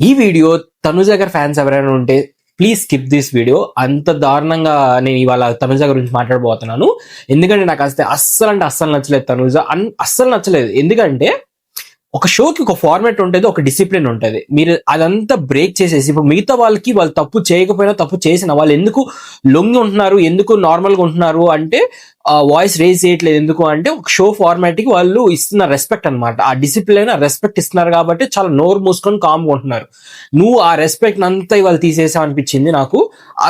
ఈ వీడియో తనుజ గారి ఫ్యాన్స్ ఎవరైనా ఉంటే ప్లీజ్ స్కిప్ దిస్ వీడియో. అంత దారుణంగా నేను ఇవాళ తనుజ గురించి మాట్లాడబోతున్నాను. ఎందుకంటే నాకు అస్సలు అంటే అస్సలు నచ్చలేదు తనుజ. అస్సలు నచ్చలేదు. ఎందుకంటే ఒక షోకి ఒక ఫార్మాట్ ఉంటుంది, ఒక డిసిప్లిన్ ఉంటుంది. మీరు అదంతా బ్రేక్ చేసేసి ఇప్పుడు మిగతా వాళ్ళకి వాళ్ళు తప్పు చేయకపోయినా తప్పు చేసిన వాళ్ళు ఎందుకు లొంగి ఉంటున్నారు, ఎందుకు నార్మల్గా ఉంటున్నారు అంటే వాయిస్ రేజ్ చేయట్లేదు. ఎందుకు అంటే ఒక షో ఫార్మాట్ కి వాళ్ళు ఇస్తున్న రెస్పెక్ట్ అనమాట. ఆ డిసిప్లిన్, ఆ రెస్పెక్ట్ ఇస్తున్నారు కాబట్టి చాలా నోరు మూసుకొని కామ్గా ఉంటున్నారు. నువ్వు ఆ రెస్పెక్ట్ అంతా ఇవాళ తీసేసావు అనిపించింది నాకు.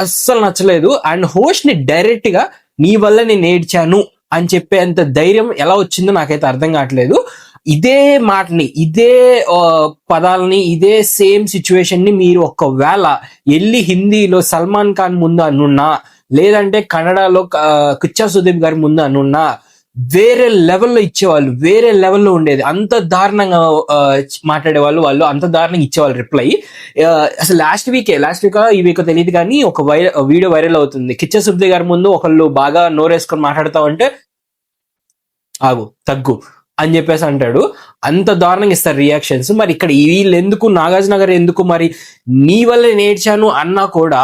అస్సలు నచ్చలేదు. అండ్ హోస్ట్ ని డైరెక్ట్ గా నీ వల్ల నేను ఏడ్చాను అని చెప్పేంత ధైర్యం ఎలా వచ్చిందో నాకైతే అర్థం కావట్లేదు. ఇదే మాటని, ఇదే పదాలని, ఇదే సేమ్ సిచ్యువేషన్ ని మీరు ఒకవేళ వెళ్ళి హిందీలో సల్మాన్ ఖాన్ ముందు అనున్నా, లేదంటే కన్నడలో కిచ్చా సుదీప్ గారి ముందు అనున్నా, వేరే లెవెల్లో ఇచ్చేవాళ్ళు, వేరే లెవెల్లో ఉండేది. అంత దారుణంగా మాట్లాడేవాళ్ళు, వాళ్ళు అంత దారుణంగా ఇచ్చేవాళ్ళు రిప్లై. అసలు లాస్ట్ వీక్ ఈ వీక్ తెలియదు కానీ ఒక వీడియో వైరల్ అవుతుంది. కిచ్చా సుదీప్ గారి ముందు ఒకళ్ళు బాగా నోరేసుకొని మాట్లాడుతూ ఉంటే ఆగు తగ్గు అని చెప్పేసి అంటాడు. అంత దారుణంగా ఇస్తారు రియాక్షన్స్. మరి ఇక్కడ వీళ్ళు ఎందుకు, నాగార్జున గారు ఎందుకు మరి నీ వల్ల నేర్చాను అన్నా కూడా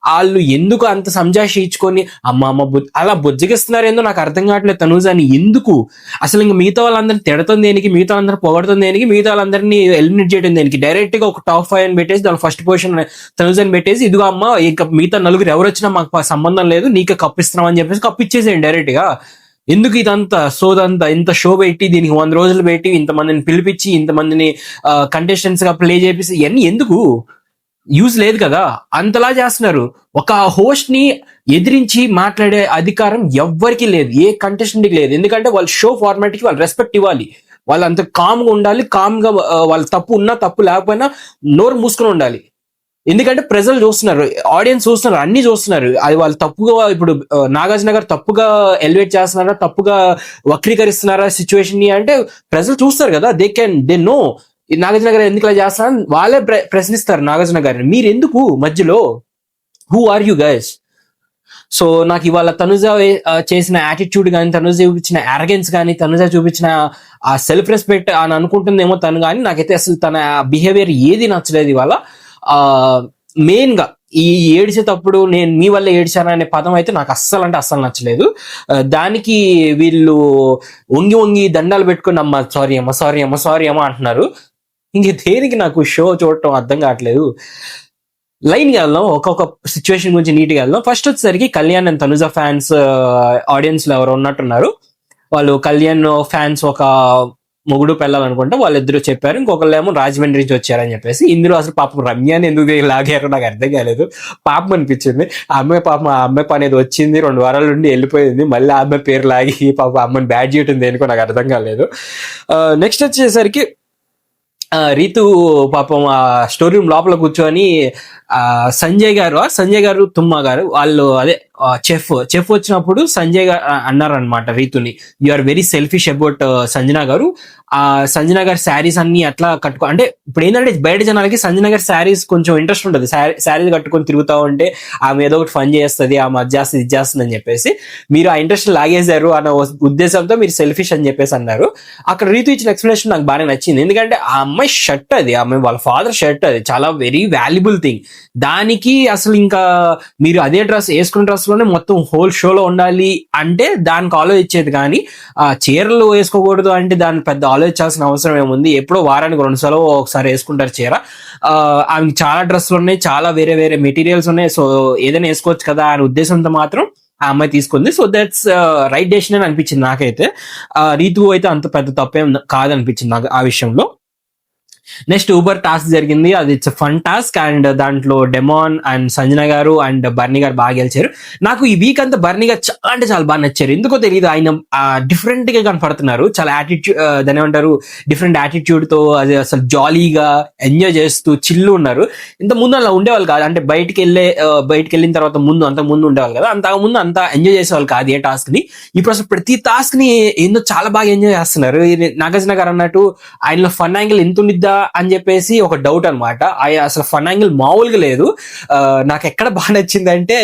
వాళ్ళు ఎందుకు అంత సంజాషి ఇచ్చుకొని అమ్మ అలా బుజ్జగిస్తున్నారు ఏందో నాకు అర్థం కావట్లేదు తనుజాని. ఎందుకు అసలు ఇంకా మిగతా వాళ్ళందరినీ తిడతాం దేనికి, మిగతా వాళ్ళందరూ పొగడుతుంది దేనికి, మిగతా వాళ్ళందరినీ ఎలిమినేట్ చేయడం దేనికి? డైరెక్ట్ గా ఒక టాప్ 5 అని పెట్టేసి దాని ఫస్ట్ పొజిషన్ తనుజాని పెట్టేసి ఇదిగో అమ్మ ఇంకా మిగతా నలుగురు ఎవరు వచ్చినా మాకు సంబంధం లేదు, నీకే కప్పిస్తున్నాం అని చెప్పేసి కప్పిచ్చేసేయండి డైరెక్ట్ గా. ఎందుకు ఇదంతా సోదంతా, ఇంత షో పెట్టి దీనికి 100 రోజులు పెట్టి ఇంతమందిని పిలిపించి ఇంతమందిని కంటెస్టెంట్స్ గా ప్లే చేపిస్తే ఇవన్నీ ఎందుకు? యూజ్ లేదు కదా. అంతలా చేస్తున్నారు. ఒక హోస్ట్ ని ఎదిరించి మాట్లాడే అధికారం ఎవ్వరికి లేదు, ఏ కంటెస్టెంట్ కి లేదు. ఎందుకంటే వాళ్ళ షో ఫార్మాట్ కి వాళ్ళు రెస్పెక్ట్ ఇవ్వాలి, వాళ్ళు అంత కామ్ గా ఉండాలి. కామ్ గా వాళ్ళ తప్పు ఉన్నా తప్పు లేకపోయినా నోరు మూసుకొని ఉండాలి. ఎందుకంటే ప్రజలు చూస్తున్నారు, ఆడియన్స్ చూస్తున్నారు, అన్ని చూస్తున్నారు. అది వాళ్ళు తప్పుగా, ఇప్పుడు నాగార్జున గారు తప్పుగా ఎలివేట్ చేస్తున్నారా, తప్పుగా వక్రీకరిస్తున్నారా సిచ్యువేషన్ ని అంటే ప్రజలు చూస్తారు కదా. దే నో నాగార్జున గారు ఎందుకు ఇలా చేస్తున్నారు, వాళ్ళే ప్రశ్నిస్తారు నాగార్జున గారిని. మీరు ఎందుకు మధ్యలో? Who are you guys? So నాకు ఇవాళ తనుజ చేసిన యాటిట్యూడ్ కానీ, తనుజ చూపించిన అరగెన్స్ కానీ, తనుజ చూపించిన ఆ సెల్ఫ్ రెస్పెక్ట్ అని అనుకుంటుందేమో తను, కానీ నాకైతే అసలు తన బిహేవియర్ ఏది నచ్చలేదు ఇవాళ. మెయిన్ గా ఈ ఏడిచేటప్పుడు నేను మీ వల్ల ఏడ్చాను అనే పదం అయితే నాకు అస్సలు అంటే అస్సలు నచ్చలేదు. దానికి వీళ్ళు వంగి వంగి దండాలు పెట్టుకుని అమ్మ సారీ అమ్మ అంటున్నారు. ఇంక దేనికి నాకు షో చూడటం అర్థం కావట్లేదు. లైన్ గా వెళ్దాం, ఒక్కొక్క సిచ్యువేషన్ గురించి నీట్ గా వెళ్దాం. ఫస్ట్ వచ్చేసరికి Kalyan and Tanuja fans audience లో ఎవరు ఉన్నట్టున్నారు. వాళ్ళు కళ్యాణ్ ఫ్యాన్స్ ఒక మొగుడు పెళ్ళాలనుకుంటే వాళ్ళిద్దరు చెప్పారు. ఇంకొకళ్ళేమో రాజమండ్రి నుంచి వచ్చారని చెప్పేసి. ఇందులో అసలు పాపం రమ్యాని ఎందుకు లాగారో నాకు అర్థం కాలేదు. పాపం అనిపించింది. ఆ అమ్మాయి పాపం, ఆ అమ్మాయి పని ఏదో వచ్చింది, 2 వారాల నుండి వెళ్ళిపోయింది, మళ్ళీ ఆ అమ్మాయి పేరు లాగి పాప అమ్మని బ్యాడ్ చేయటం దేనికో నాకు అర్థం కాలేదు. నెక్స్ట్ వచ్చేసరికి రీతు పాపం ఆ స్టోరీ రూమ్ లోపల కూర్చొని సంజయ్ గారు తుమ్మ గారు వాళ్ళు అదే చెఫ్ వచ్చినప్పుడు సంజయ్ గారు అన్నారనమాట రీతుని, you are very selfish about Sanjana గారు. ఆ సంజన గారి శారీస్ అన్ని అట్లా కట్టుకో అంటే ఇప్పుడు ఏంటంటే బయట జనాలకి సంజన గారి శారీస్ కొంచెం ఇంట్రెస్ట్ ఉంటుంది. శారీస్ కట్టుకొని తిరుగుతా ఉంటే ఆమె ఏదో ఒకటి ఫన్ చేస్తుంది, ఆమె అది చేస్తుంది ఇది చేస్తుంది అని చెప్పేసి మీరు ఆ ఇంట్రెస్ట్ లాగేశారు అన్న ఉద్దేశంతో మీరు సెల్ఫిష్ అని చెప్పేసి అన్నారు. అక్కడ రీతు ఇచ్చిన ఎక్స్ప్లెనేషన్ నాకు బాగా నచ్చింది. ఎందుకంటే ఆ అమ్మాయి షర్ట్, అది ఆమె వాళ్ళ ఫాదర్ షర్ట్, అది చాలా వెరీ వాల్యుబుల్ థింగ్. దానికి అసలు ఇంకా మీరు అదే డ్రెస్ వేసుకున్న డ్రెస్ లోనే మొత్తం హోల్ షోలో ఉండాలి అంటే దానికి ఆలోచించేది. కానీ చీరలు వేసుకోకూడదు అంటే దాన్ని పెద్ద ఆలోచించాల్సిన అవసరం ఏముంది? ఎప్పుడో వారానికి 2 సార్లు ఒకసారి వేసుకుంటారు చీర. ఆమె చాలా డ్రెస్సులు ఉన్నాయి, చాలా వేరే వేరే మెటీరియల్స్ ఉన్నాయి. సో ఏదైనా వేసుకోవచ్చు కదా అనే ఉద్దేశంతో మాత్రం ఆ అమ్మాయి తీసుకుంది. సో దట్స్ రైట్ డెసిషన్ అని అనిపించింది నాకైతే. రీతు అయితే అంత పెద్ద తప్పేం కాదనిపించింది నాకు ఆ విషయంలో. నెక్స్ట్ ఊబర్ టాస్క్ జరిగింది. అది ఇట్స్ ఫన్ టాస్క్ అండ్ దాంట్లో డెమాన్ అండ్ సంజన గారు అండ్ బర్నీ గారు బాగా గెలిచారు. నాకు ఈ వీక్ అంతా బర్నీ గారు చాలా అంటే చాలా బాగా నచ్చారు. ఎందుకో తెలియదు, ఆయన డిఫరెంట్ గా కనపడుతున్నారు. చాలా యాటిట్యూడ్, దాని ఏమంటారు, డిఫరెంట్ యాటిట్యూడ్ తో అది అసలు జాలీగా ఎంజాయ్ చేస్తూ చిల్లు ఉన్నారు. ఇంత ముందు అలా ఉండేవాళ్ళు కాదు. అంటే బయటికి వెళ్ళిన తర్వాత అంత ముందు ఉండేవాళ్ళు కదా, అంత ముందు అంత ఎంజాయ్ చేసేవాళ్ళు కాదు ఏ టాస్క్ ని. ఇప్పుడు అసలు ప్రతి టాస్క్ ని ఏందో చాలా బాగా ఎంజాయ్ చేస్తున్నారు. నాగార్జున గారు అన్నట్టు ఆయనలో ఫన్ యాంగిల్ ఎంత ఉండిద్దా అని చెప్పేసి ఒక డౌట్ అనమాట. అసలు ఫన్ యాంగిల్ మామూలుగా లేదు. నాకు ఎక్కడ బాగా నచ్చిందంటే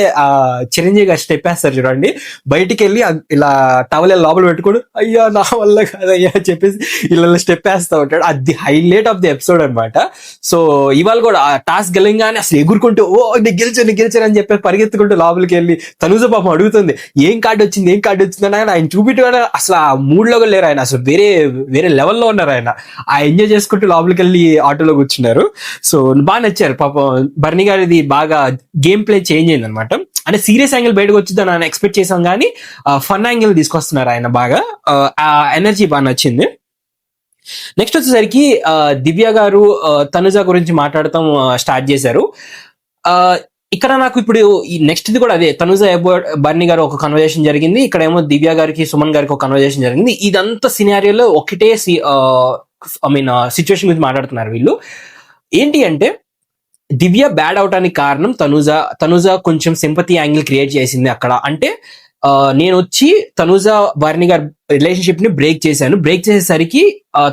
చిరంజీవి గారు స్టెప్ వేస్తారు చూడండి, బయటికి వెళ్ళి ఇలా టవల్ లోపల పెట్టుకోడు, అయ్యా నా వల్ల కాదయ్యా అని చెప్పేసి ఇలా స్టెప్ వేస్తా ఉంటాడు. అది హైలైట్ ఆఫ్ ది ఎపిసోడ్ అనమాట. సో ఇవాళ కూడా ఆ టాస్క్ గెలంగానే అసలు ఎగురుకుంటూ ఓ నేను గెలిచాను అని చెప్పి పరిగెత్తుకుంటూ లోపలికి వెళ్ళి తనుజ పాపం అడుగుతుంది ఏం కార్డు వచ్చింది అని ఆయన చూపించడం అసలు ఆ మూడ్ లో లేరు ఆయన, అసలు వేరే వేరే లెవెల్లో ఉన్నారు ఆయన. ఆ ఎంజాయ్ చేసుకుంటూ లోపలికి వెళ్ళి ఆటోలో కూర్చున్నారు. సో బాగా నచ్చారు పాపం. బర్నీ గారిది బాగా గేమ్ ప్లే చేంజ్ అయింది అనమాట. అంటే సీరియస్ యాంగిల్ బయటకు వచ్చిందని ఆయన ఎక్స్పెక్ట్ చేసాం, కానీ ఫన్ యాంగిల్ తీసుకొస్తున్నారు ఆయన బాగా. ఆ ఎనర్జీ బాగా నచ్చింది. నెక్స్ట్ వచ్చేసరికి దివ్య గారు తనుజ గురించి మాట్లాడటం స్టార్ట్ చేశారు. ఇక్కడ నాకు ఇప్పుడు ఈ నెక్స్ట్ ఇది కూడా అదే, తనుజ బర్నీ గారు ఒక కన్వర్జేషన్ జరిగింది, ఇక్కడ ఏమో దివ్య గారికి సుమన్ గారికి ఒక కన్వర్జేషన్ జరిగింది. ఇదంతా సినారియోలో ఒకటే సిచ్యువేషన్ గురించి మాట్లాడుతున్నారు వీళ్ళు. ఏంటి అంటే దివ్య బ్యాడ్ అవటానికి కారణం తనుజ కొంచెం సింపతి యాంగిల్ క్రియేట్ చేసింది అక్కడ. అంటే నేను వచ్చి తనుజ బర్నీ గారి రిలేషన్షిప్ ని బ్రేక్ చేసేసరికి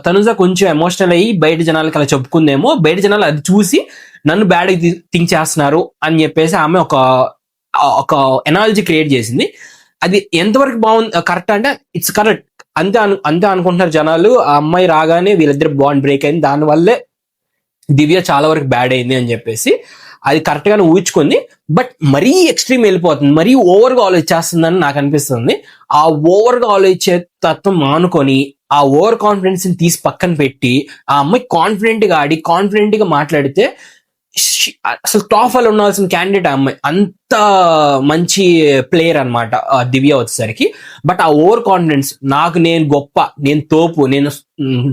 తనుజ కొంచెం ఎమోషనల్ అయ్యి బయట జనాలకి అలా చెప్పుకుందేమో, బయట జనాలు అది చూసి నన్ను బ్యాడ్ థింక్ చేస్తున్నారు అని చెప్పేసి ఆమె ఒక ఎనాలజీ క్రియేట్ చేసింది. అది ఎంతవరకు బాగుంది, కరెక్ట్ అంటే ఇట్స్ కరెక్ట్, అంతే అనుకుంటున్నారు జనాలు. ఆ అమ్మాయి రాగానే వీళ్ళిద్దరు బాండ్ బ్రేక్ అయింది, దానివల్లే దివ్య చాలా వరకు బ్యాడ్ అయింది అని చెప్పేసి అది కరెక్ట్ గానే ఊహించుకుంది. బట్ మరీ ఎక్స్ట్రీమ్ వెళ్ళిపోతుంది, మరీ ఓవర్గా ఆలోచించేస్తుందని నాకు అనిపిస్తుంది. ఆ ఓవర్గా ఆలోచించే తత్వం మానుకొని ఆ ఓవర్ కాన్ఫిడెన్స్ ని తీసి పక్కన పెట్టి ఆ అమ్మాయి కాన్ఫిడెంట్ గా ఆడి కాన్ఫిడెంట్ గా మాట్లాడితే అసలు టాప్ లో ఉండాల్సిన క్యాండిడేట్ ఆ అమ్మాయి. అంత మంచి ప్లేయర్ అనమాట దివ్య వచ్చేసరికి. బట్ ఆ ఓవర్ కాన్ఫిడెన్స్, నేను గొప్ప, నేను తోపు, నేను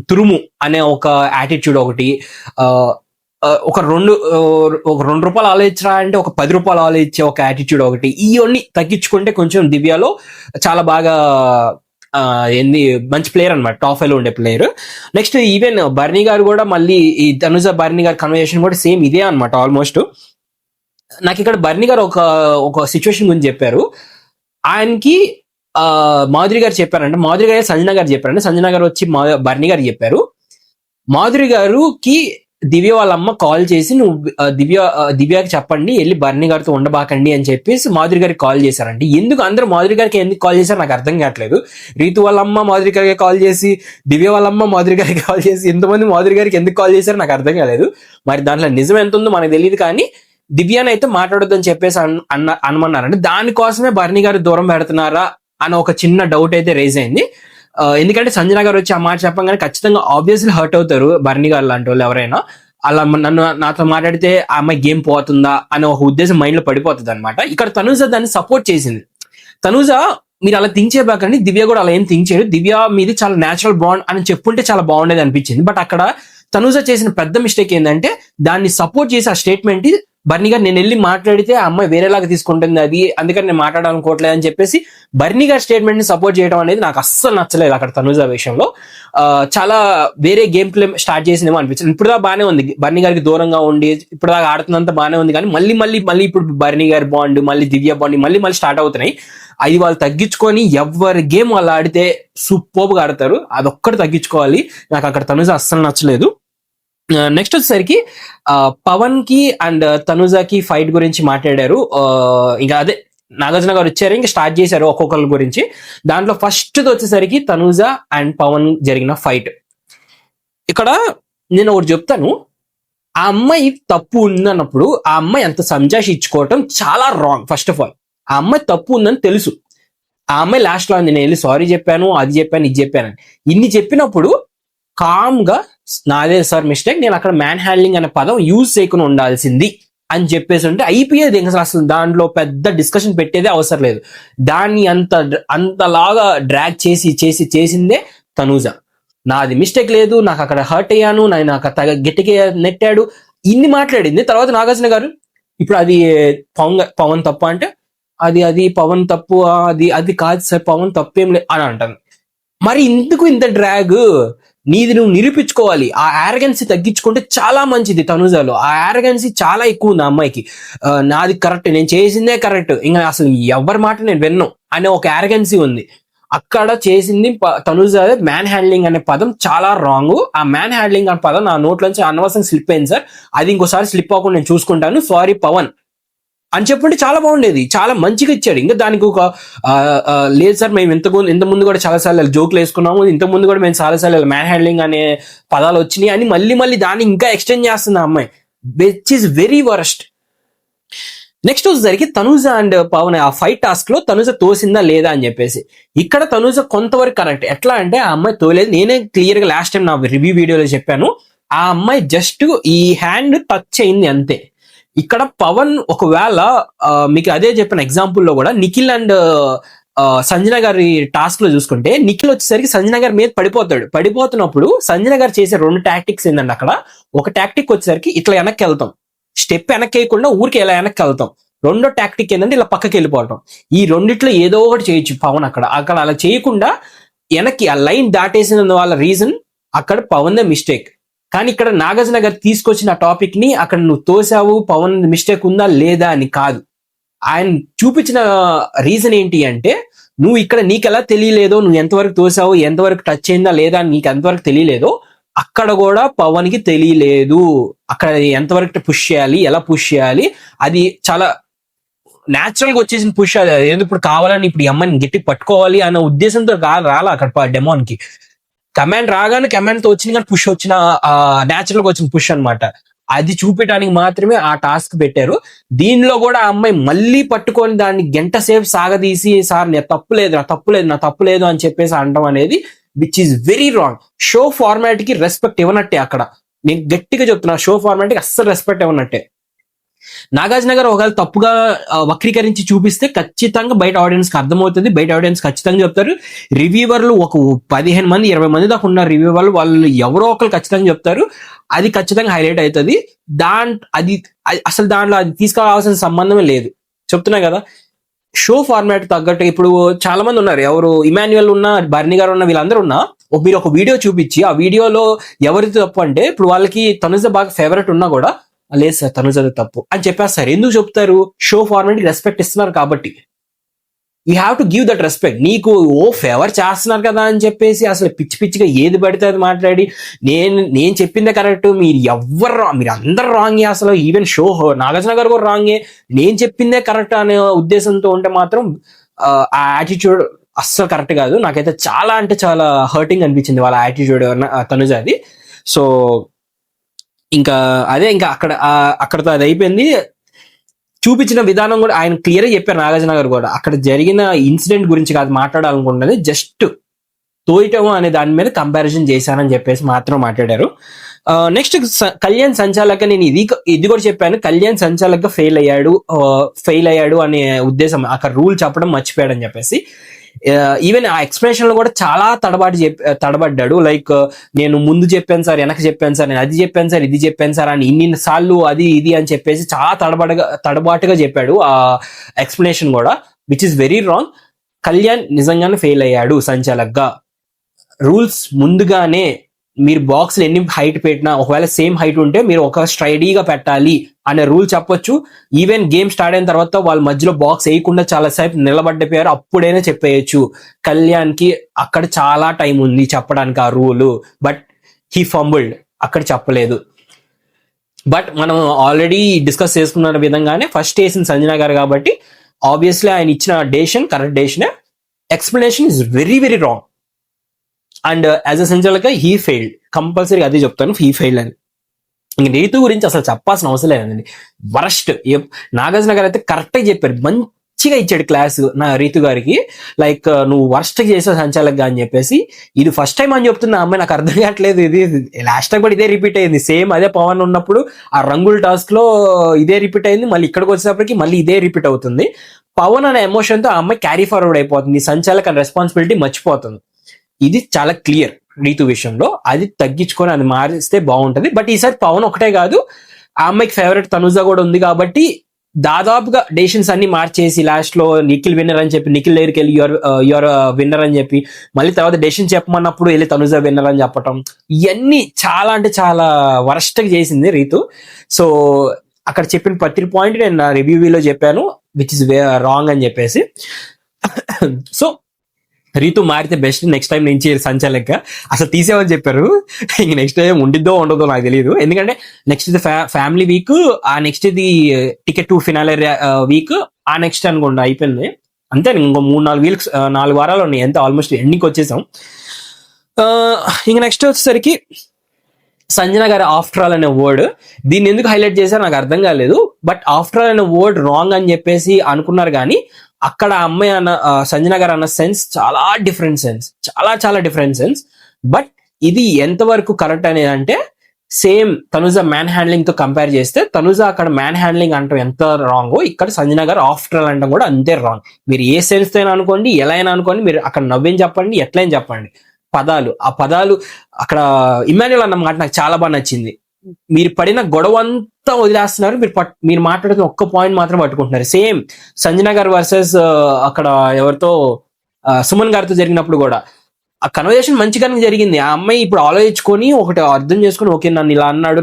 తురుము అనే ఒక యాటిట్యూడ్ ఒకటి, ఒక 2 రూపాయలు ఆలోచించరా అంటే ఒక 10 రూపాయలు ఆలోచించే ఒక యాటిట్యూడ్ ఒకటి, ఇవన్నీ తగ్గించుకుంటే కొంచెం దివ్యలో చాలా బాగా మంచి ప్లేయర్ అనమాట, టాప్ 5 లో ఉండే ప్లేయర్. నెక్స్ట్ ఈవెన్ బర్నీ గారు కూడా మళ్ళీ ఈ తనుజ బర్నీ గారి కన్వర్జేషన్ కూడా సేమ్ ఇదే అనమాట ఆల్మోస్ట్. నాకు ఇక్కడ బర్నీ గారు ఒక సిచ్యువేషన్ గురించి చెప్పారు. ఆయనకి మాధురి గారు చెప్పారంటే, మాధురి గారు సంజన గారు చెప్పారంటే, సంజన గారు వచ్చి బర్నీ గారు చెప్పారు, మాధురి గారికి దివ్య వాళ్ళ అమ్మ కాల్ చేసి నువ్వు దివ్యకి చెప్పండి వెళ్ళి బర్నీ గారితో ఉండబాకండి అని చెప్పేసి మాధురి గారికి కాల్ చేశారండి. ఎందుకు అందరూ మాధురి గారికి ఎందుకు కాల్ చేశారు నాకు అర్థం కావట్లేదు. రీతు వాళ్ళ అమ్మ మాధురి గారికి కాల్ చేసి, దివ్య వాళ్ళ అమ్మ మాధురి గారికి కాల్ చేసి, ఎంతమంది మాధురి గారికి ఎందుకు కాల్ చేశారో నాకు అర్థం కాలేదు. మరి దాంట్లో నిజం ఎంత ఉందో మనకు తెలియదు, కానీ దివ్యాని అయితే మాట్లాడొద్దని చెప్పేసి అనమన్నారంటే దానికోసమే బర్నీ గారు దూరం పెడుతున్నారా అని ఒక చిన్న డౌట్ అయితే రేజ్ అయింది. ఎందుకంటే సంజన గారు వచ్చి ఆ మాట చెప్పగానే ఖచ్చితంగా ఆబ్వియస్లీ హర్ట్ అవుతారు బర్నీ గారు లాంటి వాళ్ళు ఎవరైనా. అలా నాతో మాట్లాడితే ఆ అమ్మాయి గేమ్ పోతుందా అనే ఒక ఉద్దేశం మైండ్ లో పడిపోతుంది అనమాట. ఇక్కడ తనుజ దాన్ని సపోర్ట్ చేసింది. తనుజ మీరు అలా థింక్ చేయబాకండి, దివ్య కూడా అలా ఏం థింక్ చేయరు, దివ్య మీది చాలా న్యాచురల్ బాండ్ అని చెప్పుంటే చాలా బాగుండేది అనిపించింది. బట్ అక్కడ తనుజ చేసిన పెద్ద మిస్టేక్ ఏంటంటే దాన్ని సపోర్ట్ చేసి ఆ స్టేట్మెంట్ బర్నీ గారు నేను వెళ్ళి మాట్లాడితే ఆ అమ్మాయి వేరేలాగా తీసుకుంటుంది, అది అందుకని నేను మాట్లాడాలనుకోవట్లేదు అని చెప్పేసి బర్నీ గారి స్టేట్మెంట్ ని సపోర్ట్ చేయడం అనేది నాకు అస్సలు నచ్చలేదు అక్కడ తనుజ విషయంలో. చాలా వేరే గేమ్ ప్లే స్టార్ట్ చేసిందేమో అనిపించింది. ఇప్పుడు దాకా బాగానే ఉంది, బర్నీ గారికి దూరంగా ఉండి ఇప్పుడు దాకా ఆడుతున్నంత బాగానే ఉంది, కానీ మళ్ళీ ఇప్పుడు బర్నీ గారి బాండ్, మళ్ళీ దివ్య బాండ్ మళ్ళీ స్టార్ట్ అవుతున్నాయి. అది వాళ్ళు తగ్గించుకొని ఎవరి గేమ్ వాళ్ళు ఆడితే సూపర్గా ఆడతారు, అదొక్కటి తగ్గించుకోవాలి. నాకు అక్కడ తనుజ అస్సలు నచ్చలేదు. నెక్స్ట్ వచ్చేసరికి పవన్ కి అండ్ తనుజాకి ఫైట్ గురించి మాట్లాడారు. ఇంకా అదే నాగార్జున గారు వచ్చారు, ఇంకా స్టార్ట్ చేశారు ఒక్కొక్కరి గురించి. దాంట్లో ఫస్ట్ వచ్చేసరికి తనుజ అండ్ పవన్ జరిగిన ఫైట్. ఇక్కడ నేను ఒకటి చెప్తాను, ఆ అమ్మాయి తప్పు ఉందన్నప్పుడు ఆ అమ్మాయి అంత సంజాషి ఇచ్చుకోవటం చాలా రాంగ్. ఫస్ట్ ఆఫ్ ఆల్ ఆ అమ్మాయి తప్పు ఉందని తెలుసు. ఆ అమ్మాయి లాస్ట్ లో నేను వెళ్ళి సారీ చెప్పాను, అది చెప్పాను, ఇది చెప్పాను, ఇన్ని చెప్పినప్పుడు కామ్ గా నాదే సార్ మిస్టేక్, నేను అక్కడ మ్యాన్ హ్యాండ్లింగ్ అనే పదం యూజ్ చేయకుండా ఉండాల్సింది అని చెప్పేసి ఉంటే అయిపోయేది. ఇంకా అసలు దాంట్లో పెద్ద డిస్కషన్ పెట్టేదే అవసరం లేదు. దాన్ని అంతలాగా డ్రాగ్ చేసిందే తనూజ. నాది మిస్టేక్ లేదు, నాకు అక్కడ హర్ట్ అయ్యాను, నాకు గట్టిగా నెట్టాడు, ఇన్ని మాట్లాడింది. తర్వాత నాగార్జున గారు ఇప్పుడు అది పవన్ తప్పు అంటే అది పవన్ తప్పు, అది కాదు సార్, పవన్ తప్పేం లేదు అని అంటాను. మరి ఇందుకు ఇంత డ్రాగ్? నీది నువ్వు నిరూపించుకోవాలి. ఆ ఆరగెన్సీ తగ్గించుకుంటే చాలా మంచిది. తనుజాలో ఆ ఆరగెన్సీ చాలా ఎక్కువ ఉంది ఆ అమ్మాయికి. నాది కరెక్ట్, నేను చేసిందే కరెక్ట్, ఇంకా అసలు ఎవరి మాట నేను విన్ను అనే ఒక ఆరగెన్సీ ఉంది. అక్కడ చేసింది తనుజ మ్యాన్ హ్యాండ్లింగ్ అనే పదం చాలా రాంగ్. ఆ మ్యాన్ హ్యాండ్లింగ్ అనే పదం నా నోట్లోంచి అనవసరం స్లిప్ అయింది సార్, అది ఇంకోసారి స్లిప్ అవ్వకుండా నేను చూసుకుంటాను, సారీ పవన్ అని చెప్పుంటే చాలా బాగుండేది, చాలా మంచిగా ఇచ్చాడు. ఇంకా దానికి ఒక లేదు సార్ మేము ఇంత ముందు కూడా చాలాసార్లు జోకులు వేసుకున్నాము, ఇంత ముందు కూడా మేము చాలాసార్లు మ్యాన్ హ్యాండ్లింగ్ అనే పదాలు వచ్చినాయి అని మళ్ళీ దాన్ని ఇంకా ఎక్స్టెండ్ చేస్తుంది ఆ అమ్మాయి, which is very worst. Next వచ్చేసరికి తనుజ అండ్ పవన్ ఆ ఫైట్ టాస్క్ లో తనుజ తోసిందా లేదా అని చెప్పేసి, ఇక్కడ తనుజ కొంతవరకు కరెక్ట్. ఎట్లా అంటే ఆ అమ్మాయి తోలేదు, నేనే క్లియర్ గా లాస్ట్ టైం నా రివ్యూ వీడియోలో చెప్పాను, ఆ అమ్మాయి జస్ట్ ఈ హ్యాండ్ టచ్ అయింది అంతే. ఇక్కడ పవన్ ఒకవేళ మీకు అదే చెప్పిన ఎగ్జాంపుల్ లో కూడా నిఖిల్ అండ్ సంజన గారి టాస్క్ లో చూసుకుంటే, నిఖిల్ వచ్చేసరికి సంజన గారి మీద పడిపోతున్నప్పుడు సంజన గారు చేసే 2 టాక్టిక్స్ ఏంటంటే, అక్కడ ఒక టాక్టిక్ వచ్చేసరికి ఇట్లా వెనక్కి వెళ్తాం, స్టెప్ వెనక్కి వేయకుండా ఊరికి ఎలా వెనక్కి వెళ్తాం. రెండో టాక్టిక్ ఏంటంటే ఇలా పక్కకి వెళ్ళిపోవటం. ఈ రెండిట్లో ఏదో ఒకటి చేయొచ్చు పవన్, అక్కడ అలా చేయకుండా వెనక్కి ఆ లైన్ దాటేసిన వాళ్ళ రీజన్ అక్కడ పవన్ ద మిస్టేక్. కానీ ఇక్కడ నాగార్జున గారు తీసుకొచ్చిన టాపిక్ ని అక్కడ నువ్వు తోసావు, పవన్ మిస్టేక్ ఉందా లేదా అని కాదు, ఆయన చూపించిన రీజన్ ఏంటి అంటే, నువ్వు ఇక్కడ నీకెలా తెలియలేదో, నువ్వు ఎంతవరకు తోసావు, ఎంతవరకు టచ్ అయిందా లేదా అని నీకు ఎంతవరకు తెలియలేదో, అక్కడ కూడా పవన్ కి తెలియలేదు. అక్కడ ఎంతవరకు పుష్ చేయాలి, ఎలా పుష్ చేయాలి, అది చాలా న్యాచురల్ గా వచ్చేసిన పుష్. అది ఏదో ఇప్పుడు కావాలని ఇప్పుడు ఈ అమ్మాయిని గట్టి పట్టుకోవాలి అన్న ఉద్దేశంతో రాలా అక్కడ డెమోన్ కి. కమాండ్ రాగానే కమాండ్ తో వచ్చింది, కానీ పుష్ వచ్చిన న్యాచురల్ గా వచ్చిన పుష్ అనమాట. అది చూపించడానికి మాత్రమే ఆ టాస్క్ పెట్టారు. దీనిలో కూడా ఆ అమ్మాయి మళ్ళీ పట్టుకొని దాన్ని గంట సేపు సాగదీసి, సార్ నా తప్పు లేదు అని చెప్పేసి అనడం అనేది which is very wrong. Show format కి రెస్పెక్ట్ ఇవ్వనట్టే. అక్కడ నేను గట్టిగా చెప్తున్నా, షో ఫార్మాట్ కి అస్సలు రెస్పెక్ట్ ఇవ్వనట్టే. నాగార్జున గారు ఒకవేళ తప్పుగా వక్రీకరించి చూపిస్తే ఖచ్చితంగా బయట ఆడియన్స్ కి అర్థమవుతుంది, బయట ఆడియన్స్ ఖచ్చితంగా చెప్తారు. రివ్యూవర్లు ఒక 15 మంది 20 మంది దాకా ఉన్నారు రివ్యూవర్లు, వాళ్ళు ఎవరో ఒకరు ఖచ్చితంగా చెప్తారు, అది ఖచ్చితంగా హైలైట్ అవుతుంది. అది అసలు దాంట్లో అది తీసుకురావాల్సిన సంబంధమే లేదు, చెప్తున్నా కదా. షో ఫార్మాట్ తగ్గట్టు ఇప్పుడు చాలా మంది ఉన్నారు, ఎవరు ఇమాన్యుయల్ ఉన్నా, బర్నీ గారు ఉన్నా, వీళ్ళందరూ ఉన్నా మీరు ఒక వీడియో చూపించి ఆ వీడియోలో ఎవరిది తప్పు అంటే, ఇప్పుడు వాళ్ళకి తనుజ బాగా ఫేవరెట్ ఉన్నా కూడా లేదు సార్ తనుజ తప్పు అని చెప్పేస్తారు. ఎందుకు చెప్తారు? షో ఫార్మాట్ కి రెస్పెక్ట్ ఇస్తున్నారు కాబట్టి. You have to give that respect. నీకు ఫేవర్ చేస్తున్నారు కదా అని చెప్పేసి అసలు పిచ్చిగా ఏది పడితే అది మాట్లాడి నేను చెప్పిందే కరెక్ట్, మీరు అందరు రాంగే, అసలు ఈవెన్ షో నాగార్జున గారు కూడా రాంగే, నేను చెప్పిందే కరెక్ట్ అనే ఉద్దేశంతో ఉంటే మాత్రం ఆ యాటిట్యూడ్ అస్సలు కరెక్ట్ కాదు. నాకైతే చాలా అంటే చాలా హర్టింగ్ అనిపించింది వాళ్ళ యాటిట్యూడ్ తనుజ అది. సో ఇంకా అదే, ఇంకా అక్కడతో అది అయిపోయింది. చూపించిన విధానం కూడా ఆయన క్లియర్ గా చెప్పారు నాగార్జున గారు కూడా, అక్కడ జరిగిన ఇన్సిడెంట్ గురించి కాదు మాట్లాడాలనుకుంటున్నది, జస్ట్ తోయటం అనే దాని మీద కంపారిజన్ చేశానని చెప్పేసి మాత్రం మాట్లాడారు. నెక్స్ట్ కళ్యాణ్ సంచాలక్, నేను ఇది కూడా చెప్పాను, కళ్యాణ్ సంచాలక్ గా ఫెయిల్ అయ్యాడు అనే ఉద్దేశం, అక్కడ రూల్ చెప్పడం మర్చిపోయాడు అని చెప్పేసి. ఈవెన్ ఆ ఎక్స్ప్రెషన్ లో కూడా చాలా తడబడ్డాడు. లైక్ నేను ముందు చెప్పాను సార్, వెనక చెప్పాను సార్, నేను అది చెప్పాను సార్, ఇది చెప్పాను సార్ అని ఇన్ని సార్లు అది ఇది అని చెప్పేసి చాలా తడబాటుగా చెప్పాడు ఆ ఎక్స్ప్లెనేషన్ కూడా, which is very wrong. Kalyan నిజంగానే ఫెయిల్ అయ్యాడు సంచాలక్ గా. రూల్స్ ముందుగానే మీరు బాక్స్ ఎన్ని హైట్ పెట్టినా, ఒకవేళ సేమ్ హైట్ ఉంటే మీరు ఒక స్ట్రైడీగా పెట్టాలి అనే రూల్ చెప్పొచ్చు. ఈవెన్ గేమ్ స్టార్ట్ అయిన తర్వాత వాళ్ళ మధ్యలో బాక్స్ వేయకుండా చాలా సేపు నిలబడ్డిపోయారు, అప్పుడైనా చెప్పేయచ్చు. కళ్యాణ్ కి అక్కడ చాలా టైం ఉంది చెప్పడానికి ఆ రూల్, బట్ హీ ఫంబుల్డ్, అక్కడ చెప్పలేదు. బట్ మనం ఆల్రెడీ డిస్కస్ చేసుకున్న విధంగానే ఫస్ట్ వేసిన సంజన గారు కాబట్టి ఆబ్వియస్లీ ఆయన ఇచ్చిన decision correct decision. Explanation is very very wrong. And as a సంచాలక హీ ఫెయిల్డ్, కంపల్సరీ అదే చెప్తాను, హీ ఫెయిల్డ్ అని. ఇంక రీతు గురించి అసలు చెప్పాల్సిన అవసరం లేదండి, వరస్ట్. నాగార్జున గారు అయితే కరెక్ట్గా చెప్పారు, మంచిగా ఇచ్చాడు క్లాస్ నా రీతు గారికి. లైక్ నువ్వు వరస్ట్ చేసావు సంచాలక్ అని చెప్పేసి. ఇది ఫస్ట్ టైం అని చెప్తున్నా అమ్మాయి, నాకు అర్థం కావట్లేదు. ఇది లాస్ట్ టైం కూడా ఇదే రిపీట్ అయింది, సేమ్ అదే పవన్ ఉన్నప్పుడు ఆ రంగుల టాస్క్ లో ఇదే రిపీట్ అయింది, మళ్ళీ ఇక్కడికి వచ్చేటప్పటికి మళ్ళీ ఇదే రిపీట్ అవుతుంది. పవన్ అనే ఎమోషన్ తో ఆ అమ్మాయి క్యారీ ఫార్వర్డ్ అయిపోతుంది, సంచాలక్ అనే రెస్పాన్సిబిలిటీ మర్చిపోతుంది. ఇది చాలా క్లియర్ రీతు విషయంలో, అది తగ్గించుకొని అది మారిస్తే బాగుంటది. బట్ ఈసారి పవన్ ఒకటే కాదు, ఆ అమ్మాయికి ఫేవరెట్ తనుజ కూడా ఉంది కాబట్టి దాదాపుగా డెసిషన్స్ అన్ని మార్చేసి లాస్ట్ లో నిఖిల్ విన్నర్ అని చెప్పి, నిఖిల్ దగ్గరికి వెళ్ళి యువర్ విన్నర్ అని చెప్పి, మళ్ళీ తర్వాత డెసిషన్ చెప్పమన్నప్పుడు వెళ్ళి తనుజ విన్నర్ అని చెప్పటం, ఇవన్నీ చాలా అంటే చాలా వరస్ట్ గా చేసింది రీతు. సో అక్కడ చెప్పిన ప్రతి పాయింట్ నేను నా రివ్యూలో చెప్పాను, విచ్ ఇస్ రాంగ్ అని చెప్పేసి. సో రీతు మారితే బెస్ట్, నెక్స్ట్ టైం నుంచి సంచాలక అసలు తీసేవని చెప్పారు. ఇంక నెక్స్ట్ టైం ఉండిద్దో ఉండదో నాకు తెలియదు, ఎందుకంటే నెక్స్ట్ ఇది ఫ్యామిలీ వీక్, ఆ నెక్స్ట్ ఇది టికెట్ టు ఫినాలే వీక్, ఆ నెక్స్ట్ అనుకోండి అయిపోయింది అంతే. ఇంకో 3-4 వీక్స్ 4 వారాలు ఉన్నాయి అంతే, ఆల్మోస్ట్ ఎండింగ్కి వచ్చేసాం. ఇంక నెక్స్ట్ వచ్చేసరికి సంజన గారి ఆఫ్టర్ ఆల్ అనే వర్డ్, దీన్ని ఎందుకు హైలైట్ చేశారో నాకు అర్థం కాలేదు. బట్ ఆఫ్టర్ ఆల్ అనే వర్డ్ రాంగ్ అని చెప్పేసి అనుకున్నారు, కానీ అక్కడ అమ్మాయి అన్న సంజన గారు అన్న సెన్స్ చాలా డిఫరెంట్ సెన్స్, చాలా డిఫరెంట్ సెన్స్. బట్ ఇది ఎంతవరకు కరెక్ట్ అనేది అంటే, సేమ్ తనుజ మ్యాన్ హ్యాండ్లింగ్ తో కంపేర్ చేస్తే తనుజ అక్కడ మ్యాన్ హ్యాండ్లింగ్ అంటాం ఎంత రాంగో, ఇక్కడ సంజన గారు ఆఫ్టర్ ఆల్ అంటాం కూడా అంతే రాంగ్. మీరు ఏ సెన్స్ తో అయినా అనుకోండి, ఎలా అయినా అనుకోండి, మీరు అక్కడ నవ్వేం చెప్పండి, ఎట్లయినా చెప్పండి, ఆ పదాలు అక్కడ ఇమాన్యుల్ అన్న మాట నాకు చాలా బాగా నచ్చింది. మీరు పడిన గొడవ అంతా వదిలేస్తున్నారు, మీరు మాట్లాడుతున్న ఒక్క పాయింట్ మాత్రం పట్టుకుంటున్నారు. సేమ్ సంజన గారు వర్సెస్ అక్కడ ఎవరితో సుమన్ గారితో జరిగినప్పుడు కూడా ఆ కన్వర్జేషన్ మంచిగానే జరిగింది. ఆ అమ్మాయి ఇప్పుడు ఆలోచించుకొని ఒకటి అర్థం చేసుకుని, ఓకే నన్ను ఇలా అన్నాడు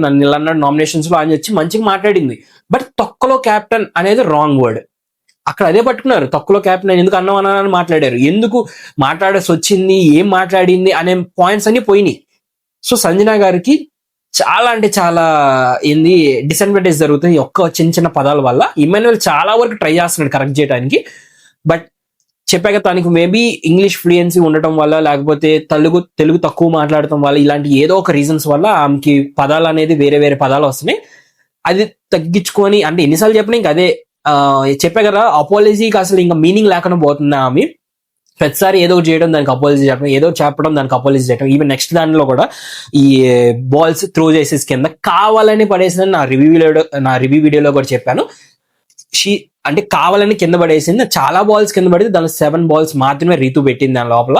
నామినేషన్స్ లో అని వచ్చి మంచిగా మాట్లాడింది. బట్ తొక్కలో క్యాప్టెన్ అనేది రాంగ్ వర్డ్, అక్కడ అదే పట్టుకున్నారు. తొక్కలో క్యాప్టెన్ ఎందుకు అన్నామని మాట్లాడారు, ఎందుకు మాట్లాడాల్సి వచ్చింది, ఏం మాట్లాడింది అనే పాయింట్స్ అన్ని పోయినాయి. సో సంజన గారికి చాలా అంటే చాలా ఏంది డిసడ్వాంటేజ్ జరుగుతుంది ఒక్క చిన్న పదాల వల్ల. ఇమాన్యుల్ చాలా వరకు ట్రై చేస్తున్నాడు కరెక్ట్ చేయడానికి, బట్ చెప్పాక తనకి మేబీ ఇంగ్లీష్ ఫ్లూయెన్సీ ఉండటం వల్ల, లేకపోతే తెలుగు తక్కువ మాట్లాడటం వల్ల, ఇలాంటి ఏదో ఒక రీజన్స్ వల్ల ఆమెకి పదాలు అనేది వేరే పదాలు వస్తున్నాయి. అది తగ్గించుకొని, అంటే ఎన్నిసార్లు చెప్పినా ఇంకా అదే చెప్పా కదా, అపాలజీకి అసలు ఇంకా మీనింగ్ లేకుండా పోతుంది. ఆమె ప్రతిసారి ఏదో ఒకటి చేయడం దానికి అపాలజీ చెప్పడం, ఏదో చెప్పడం దానికి అపాలజీ చేయడం. ఈవెన్ నెక్స్ట్ దానిలో కూడా ఈ బాల్స్ త్రో చేసేసి కింద కావాలని పడేసిందని నా రివ్యూ వీడియోలో కూడా చెప్పాను. అంటే కావాలని కింద పడేసింది, చాలా బాల్స్ కింద పడితే దానిలో 7 balls మాత్రమే రీతు పెట్టింది దాని లోపల.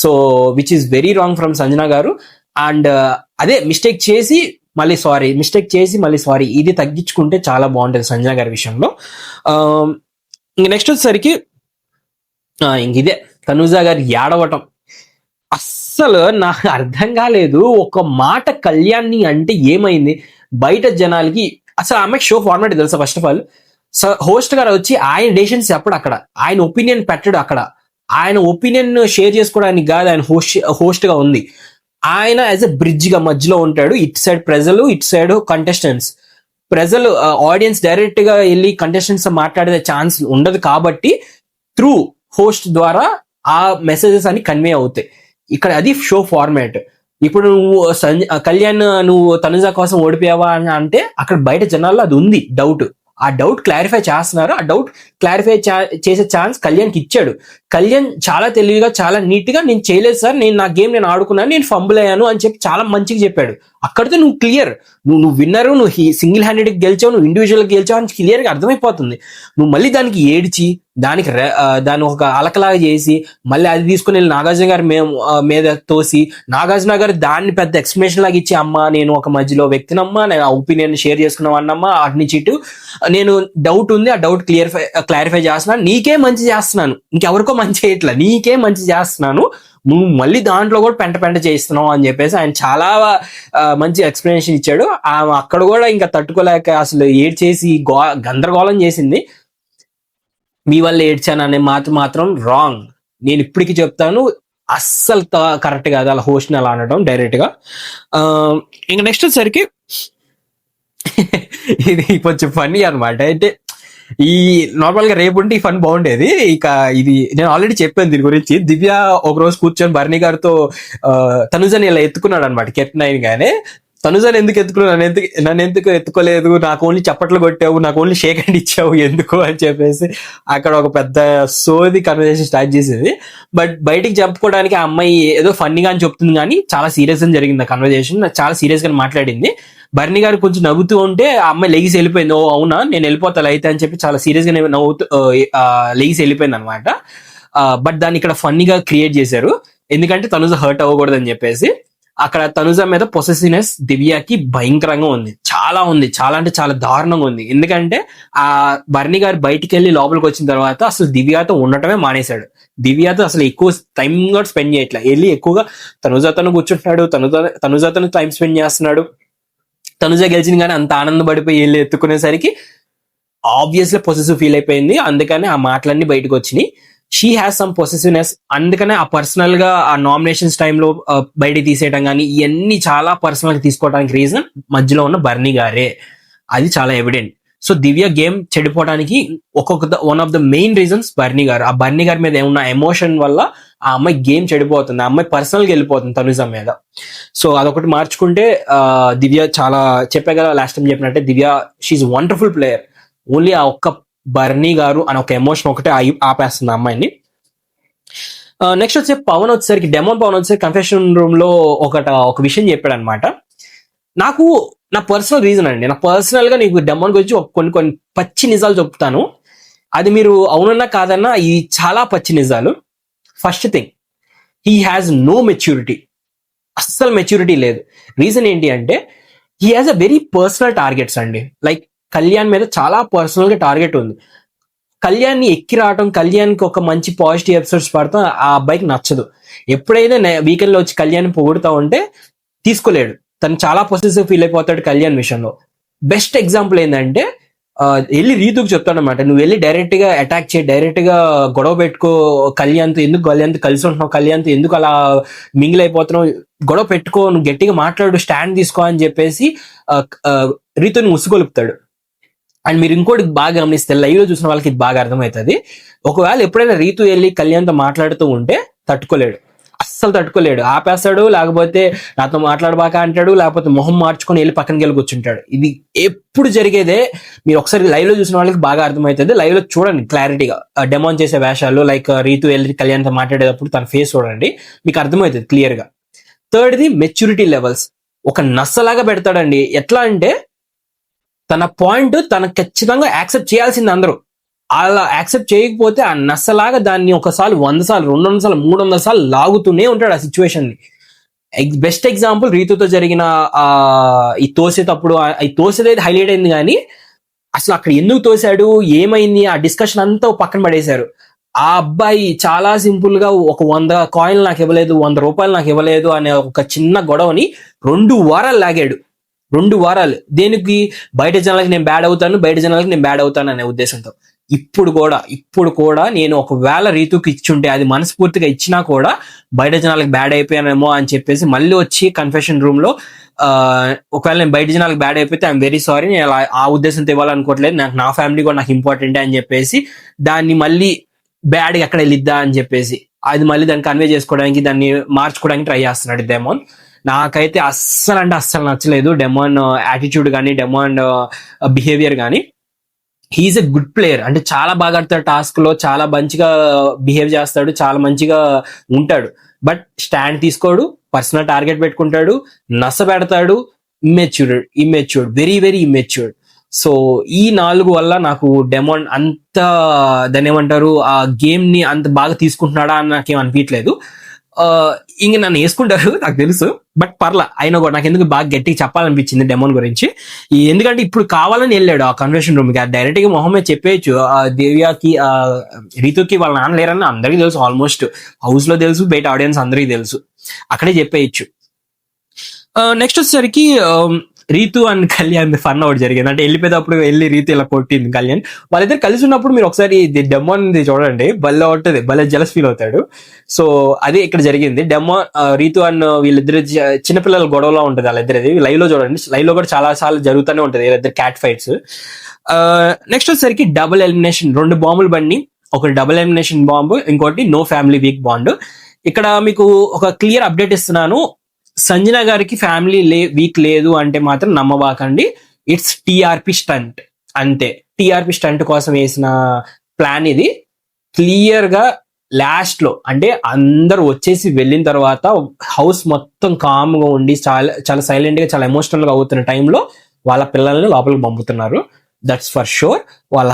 So which is very wrong from Sanjana గారు. అండ్ అదే మిస్టేక్ చేసి మళ్ళీ సారీ, ఇది తగ్గించుకుంటే చాలా బాగుంటుంది సంజన గారి విషయంలో. ఇంక నెక్స్ట్ వచ్చేసరికి ఇంక ఇదే తనుజ గారి ఏడవటం అస్సలు నాకు అర్థం కాలేదు. ఒక మాట కళ్యాణ్ని అంటే ఏమైంది బయట జనాలకి, అసలు ఆమెకు షో ఫార్మాట్ తెలుసా? ఫస్ట్ ఆఫ్ ఆల్ హోస్ట్ గారు వచ్చి ఆయన డెసిషన్స్ చెప్పడు, అక్కడ ఆయన ఒపీనియన్ పెట్టడు, అక్కడ ఆయన ఒపీనియన్ షేర్ చేసుకోవడానికి కాదు ఆయన హోస్ట్ గా ఉంది. ఆయన యాజ్ ఎ బ్రిడ్జ్ గా మధ్యలో ఉంటాడు. ఇటు సైడ్ ప్రజలు, ఇటు సైడ్ కంటెస్టెంట్స్. ప్రజలు ఆడియన్స్ డైరెక్ట్ గా వెళ్ళి కంటెస్టెంట్స్ మాట్లాడే ఛాన్స్ ఉండదు కాబట్టి త్రూ హోస్ట్ ద్వారా ఆ మెసేజెస్ అని కన్వే అవుతాయి. ఇక్కడ అది షో ఫార్మాట్. ఇప్పుడు నువ్వు కళ్యాణ్ నువ్వు తనుజ కోసం ఓడిపోయావా అని అంటే అక్కడ బయట జనాల్లో అది ఉంది డౌట్. ఆ డౌట్ క్లారిఫై చేస్తున్నారు. ఆ డౌట్ క్లారిఫై చేసే ఛాన్స్ కళ్యాణ్కి ఇచ్చాడు. కళ్యాణ్ చాలా తెలివిగా, చాలా నీట్ గా నేను చేయలేదు సార్, నా గేమ్ నేను ఆడుకున్నాను, నేను ఫంబుల్ అయ్యాను అని చెప్పి చాలా మంచిగా చెప్పాడు. అక్కడితో నువ్వు క్లియర్, నువ్వు విన్నరు, నువ్వు సింగిల్ హ్యాండెడ్ గెలిచావు, నువ్వు ఇండివిజువల్ గెలిచావు అని క్లియర్ గా అర్థమైపోతుంది. నువ్వు మళ్ళీ దానికి ఏడ్చి దాన్ని ఒక అలకలాగా చేసి మళ్ళీ అది తీసుకుని వెళ్ళి నాగార్జున గారి మీద తోసి, నాగార్జున గారు దాన్ని పెద్ద ఎక్స్ప్లెనేషన్ లాగా ఇచ్చి, అమ్మా నేను ఒక మధ్యలో వ్యక్తినమ్మా, నేను ఒపీనియన్ షేర్ చేసుకున్నావు అన్నమ్మా, అటు నుంచి ఇటు నేను డౌట్ ఉంది, ఆ డౌట్ క్లారిఫై చేస్తున్నాను, నీకే మంచి చేస్తున్నాను, ఇంకెవరికో మంచి చేయట్లా, నీకే మంచి చేస్తున్నాను, నువ్వు మళ్ళీ దాంట్లో కూడా పెంట చేస్తున్నావు అని చెప్పేసి ఆయన చాలా మంచి ఎక్స్ప్లెనేషన్ ఇచ్చాడు. అక్కడ కూడా ఇంకా తట్టుకోలేక అసలు ఏడ్చేసి గందరగోళం చేసింది. మీ వల్ల ఏడ్చాను అనే మాత్రం రాంగ్. నేను ఇప్పటికీ చెప్తాను, అస్సలు కరెక్ట్ కాదు అలా హోస్ట్ని అలా అనడం డైరెక్ట్ గా. ఇంకా నెక్స్ట్ వచ్చేసరికి ఇది కొంచెం ఫన్నీ అనమాట. అయితే ఈ నార్మల్ గా రేపు ఉంటే ఈ ఫన్ బాగుండేది. ఇక ఇది నేను ఆల్రెడీ చెప్పాను దీని గురించి. దివ్య ఒక రోజు కూర్చొని భరణి గారితో తనుజని ఇలా ఎత్తుకున్నాడు అనమాట కెప్టెన్ గానే. తనుజని ఎందుకు ఎత్తుకున్నావు, నన్ను ఎందుకు ఎత్తుకోలేదు, నాకు ఓన్లీ చప్పట్లు కొట్టావు, నాకు ఓన్లీ షేక్ హ్యాండ్ ఇచ్చావు ఎందుకు అని చెప్పేసి అక్కడ ఒక పెద్ద సోది కన్వర్సేషన్ స్టార్ట్ చేసేది. బట్ బయటికి చెప్పుకోవడానికి ఆ అమ్మాయి ఏదో ఫన్నీగా అని చెప్తుంది, కానీ చాలా సీరియస్ గా జరిగింది ఆ కన్వర్సేషన్. చాలా సీరియస్ గా మాట్లాడింది. భరణి గారు కొంచెం నవ్వుతూ ఉంటే ఆ అమ్మాయి లెగిసి వెళ్ళిపోయింది. ఓ అవునా నేను వెళ్ళిపోతా అయితే అని చెప్పి చాలా సీరియస్ గా నవ్వుతూ లెగిసి వెళ్ళిపోయింది అనమాట. బట్ దాన్ని ఇక్కడ ఫన్నీగా క్రియేట్ చేశారు, ఎందుకంటే తనుజ హర్ట్ అవ్వకూడదు అని చెప్పేసి. అక్కడ తనుజ మీద పొసెసివ్నెస్ దివ్యకి భయంకరంగా ఉంది, చాలా ఉంది, చాలా అంటే చాలా దారుణంగా ఉంది. ఎందుకంటే ఆ భరణి గారు బయటికి వెళ్ళి లోపలికి వచ్చిన తర్వాత అసలు దివ్యతో ఉండటమే మానేశాడు. దివ్యతో అసలు ఎక్కువ టైం కూడా స్పెండ్ చేయట్లా, వెళ్ళి ఎక్కువగా తనుజతను కూర్చుంటున్నాడు, తనుజతను టైం స్పెండ్ చేస్తున్నాడు. తనుజ గెలిచింది కానీ అంత ఆనందపడిపోయి వెళ్ళి ఎత్తుకునేసరికి ఆబ్వియస్లీ పొసెసివ్ ఫీల్ అయిపోయింది. అందుకని ఆ మాటలన్నీ బయటకు వచ్చినాయి. షీ హ్యాస్ సమ్ పొసెసివ్నెస్, అందుకనే ఆ పర్సనల్ గా ఆ నామినేషన్స్ టైంలో బయటికి తీసేయడం కానీ ఇవన్నీ చాలా పర్సనల్ గా తీసుకోవడానికి రీజన్ మధ్యలో ఉన్న బర్నీ గారే. అది చాలా ఎవిడెంట్. సో దివ్య గేమ్ చెడిపోవడానికి one of the main reasons Barni గారు. ఆ బర్నీ గారి మీద ఏమన్నా ఎమోషన్ వల్ల ఆ అమ్మాయి గేమ్ చెడిపోతుంది, ఆ అమ్మాయి పర్సనల్ గా వెళ్ళిపోతుంది తనుజ మీద. సో అదొకటి మార్చుకుంటే దివ్య చాలా చెప్పే కదా లాస్ట్ టైం చెప్పినట్టే, దివ్య షీఈ్ వండర్ఫుల్ ప్లేయర్. ఓన్లీ ఆ ఒక్క బర్నీ గారు అని ఒక ఎమోషన్ ఒకటే ఆపేస్తుంది ఆ అమ్మాయిని. నెక్స్ట్ వచ్చే పవన్ వచ్చేసరికి, డెమోన్ పవన్ వచ్చేసరికి కన్ఫెషన్ రూమ్ లో ఒక విషయం చెప్పాడు అనమాట. నాకు నా పర్సనల్ రీజన్ అండి, నా పర్సనల్ గా నీకు డెమోన్ గురించి కొన్ని పచ్చి నిజాలు చెప్తాను. అది మీరు అవునన్నా కాదన్నా ఇది చాలా పచ్చి నిజాలు. First thing, he has no maturity, అస్సలు మెచ్యూరిటీ లేదు. రీజన్ ఏంటి అంటే he has a very personal targets అండి. లైక్ కళ్యాణ్ మీద చాలా పర్సనల్ గా టార్గెట్ ఉంది. కళ్యాణ్ ని ఎక్కి రావటం, కళ్యాణ్కి ఒక మంచి పాజిటివ్ ఎపిసోడ్స్ పడతాం ఆ అబ్బాయికి నచ్చదు. ఎప్పుడైతే వీకెండ్ లో వచ్చి కళ్యాణ్ పొగుడుతా ఉంటే తీసుకోలేడు, తను చాలా పొసెసివ్ ఫీల్ అయిపోతాడు కళ్యాణ్ విషయంలో. బెస్ట్ ఎగ్జాంపుల్ ఏంటంటే వెళ్ళి రీతుకు చెప్తాడు అనమాట, నువ్వు వెళ్ళి డైరెక్ట్ గా అటాక్ చేయి, డైరెక్ట్ గా గొడవ పెట్టుకో, కళ్యాణ్తో ఎందుకు కళ్యాణ్తో కలిసి ఉంటున్నావు, కళ్యాణ్తో ఎందుకు అలా మింగిల్ అయిపోతున్నావు, గొడవ పెట్టుకో, నువ్వు గట్టిగా మాట్లాడు, స్టాండ్ తీసుకో అని చెప్పేసి రీతుని ఉసుగొలుపుతాడు. అండ్ మీరు ఇంకోటి బాగా గమనిస్తే, లైవ్ లో చూసిన వాళ్ళకి ఇది బాగా అర్థమవుతుంది. ఒకవేళ ఎప్పుడైనా రీతు వెళ్ళి కళ్యాణ్తో మాట్లాడుతూ ఉంటే తట్టుకోలేడు, అస్సలు తట్టుకోలేడు, ఆపేస్తాడు, లేకపోతే నాతో మాట్లాడబాక అంటాడు, లేకపోతే మొహం మార్చుకొని వెళ్ళి పక్కనకి వెళ్ళి కూర్చుంటాడు. ఇది ఎప్పుడు జరిగేదే. మీరు ఒకసారి లైవ్ లో చూసిన వాళ్ళకి బాగా అర్థమవుతుంది. లైవ్ లో చూడండి క్లారిటీగా, డెమోన్ చేసే వేషాలు, లైక్ రీతు వెళ్ళి కళ్యాణ్తో మాట్లాడేటప్పుడు తన ఫేస్ చూడండి, మీకు అర్థమవుతుంది క్లియర్ గా. థర్డ్ది మెచ్యూరిటీ లెవెల్స్. ఒక నస్సలాగా పెడతాడండి. ఎట్లా అంటే తన పాయింట్ తనకు ఖచ్చితంగా యాక్సెప్ట్ చేయాల్సింది అందరూ, అలా యాక్సెప్ట్ చేయకపోతే ఆ నస్సలాగా దాన్ని ఒకసారి 100 సార్లు 200 సార్లు 300 సార్లు లాగుతూనే ఉంటాడు ఆ సిచ్యువేషన్ ని. బెస్ట్ ఎగ్జాంపుల్ రీతుతో జరిగిన ఈ తోసేటప్పుడు, ఈ తోసేది హైలైట్ అయింది, కానీ అసలు అక్కడ ఎందుకు తోసాడు, ఏమైంది, ఆ డిస్కషన్ అంతా పక్కన పడేశారు. ఆ అబ్బాయి చాలా సింపుల్ గా ఒక 100 కాయిన్లు నాకు ఇవ్వలేదు, 100 రూపాయలు నాకు ఇవ్వలేదు అనే ఒక చిన్న గొడవని 2 వారాలు లాగాడు. 2 వారాలు దేనికి? బయట జనాలకి నేను బ్యాడ్ అవుతాను, బయట జనాలకి నేను బ్యాడ్ అవుతాను అనే ఉద్దేశంతో. ఇప్పుడు కూడా నేను ఒకవేళ రీతుకి ఇచ్చుంటే, అది మనస్ఫూర్తిగా ఇచ్చినా కూడా బయట జనాలకు బ్యాడ్ అయిపోయానేమో అని చెప్పేసి మళ్ళీ వచ్చి కన్ఫెషన్ రూమ్ లో ఒకవేళ నేను బయట జనాలకు బ్యాడ్ అయిపోతే ఐఎమ్ వెరీ సారీ, నేను అలా ఆ ఉద్దేశంతో ఇవ్వాలనుకోవట్లేదు, నాకు నా ఫ్యామిలీ కూడా నాకు ఇంపార్టెంట్ అని చెప్పేసి దాన్ని మళ్ళీ బ్యాడ్గా ఎక్కడ వెళ్ళిద్దా అని చెప్పేసి అది మళ్ళీ దాన్ని కన్వే చేసుకోవడానికి, దాన్ని మార్చుకోవడానికి ట్రై చేస్తున్నాడు డెమోన్. నాకైతే అస్సలు నచ్చలేదు డెమోన్ యాటిట్యూడ్ కానీ, డెమోన్ బిహేవియర్ కానీ. హీఈస్ ఎ గుడ్ ప్లేయర్, అంటే చాలా బాగా ఆడతాడు, టాస్క్ లో చాలా మంచిగా బిహేవ్ చేస్తాడు, చాలా మంచిగా ఉంటాడు. బట్ స్టాండ్ తీసుకోడు, పర్సనల్ టార్గెట్ పెట్టుకుంటాడు, నస పెడతాడు, immatured, very very immatured. So ఈ 4 వల్ల నాకు డెమోన్ అంత దాన్ని ఏమంటారు, ఆ గేమ్ ని అంత బాగా తీసుకుంటున్నాడా అని నాకేం అనిపించలేదు. ఇంక నన్ను వేసుకుంటారు నాకు తెలుసు, బట్ పర్లా అయినా కూడా నాకు ఎందుకు బాగా గట్టిగా చెప్పాలనిపించింది డెమోన్ గురించి. ఎందుకంటే ఇప్పుడు కావాలని వెళ్ళాడు ఆ కన్వెన్షన్ రూమ్ కి, డైరెక్ట్ గా మొహమే చెప్పేయచ్చు, దివ్యకి రీతుకి వాళ్ళ నాన్న లేరని అందరికీ తెలుసు, ఆల్మోస్ట్ హౌస్ లో తెలుసు, బయట ఆడియన్స్ అందరికీ తెలుసు, అక్కడే చెప్పేయచ్చు. నెక్స్ట్ వచ్చేసరికి రీతు అండ్ కళ్యాణ్ ఫన్ ఒకటి జరిగింది. అంటే వెళ్ళిపోయేటప్పుడు వెళ్ళి రీతు ఇలా కొట్టింది కళ్యాణ్, వాళ్ళిద్దరు కలిసి ఉన్నప్పుడు మీరు ఒకసారి డెమోన్ చూడండి, భలే ఉంటుంది, భలే జలస్ ఫీల్ అవుతాడు. సో అదే ఇక్కడ జరిగింది. రీతు అండ్ వీళ్ళిద్దరు చిన్నపిల్లల గొడవలో ఉంటుంది వాళ్ళిద్దరిది, లైవ్ లో చూడండి, లైవ్ లో కూడా చాలా సార్లు జరుగుతూనే ఉంటుంది వీళ్ళిద్దరు క్యాట్ ఫైట్స్. నెక్స్ట్ వచ్చేసరికి డబుల్ ఎలిమినేషన్, 2 బాంబులు బండి, ఒకటి డబుల్ ఎలిమినేషన్ బాంబు, ఇంకోటి నో ఫ్యామిలీ వీక్ బాండ్. ఇక్కడ మీకు ఒక క్లియర్ అప్డేట్ ఇస్తున్నాను, సంజన గారికి ఫ్యామిలీ వీక్ లేదు అంటే మాత్రం నమ్మబాకండి, ఇట్స్ టీఆర్పీ స్టంట్ అంతే. టీఆర్పీ స్టంట్ కోసం వేసిన ప్లాన్ ఇది. క్లియర్ గా లాస్ట్ లో అంటే అందరు వచ్చేసి వెళ్ళిన తర్వాత హౌస్ మొత్తం కామ్ గా ఉండి చాలా సైలెంట్ గా చాలా ఎమోషనల్ గా అవుతున్న టైంలో వాళ్ళ పిల్లల్ని లోపలికి పంపుతున్నారు. That's for sure.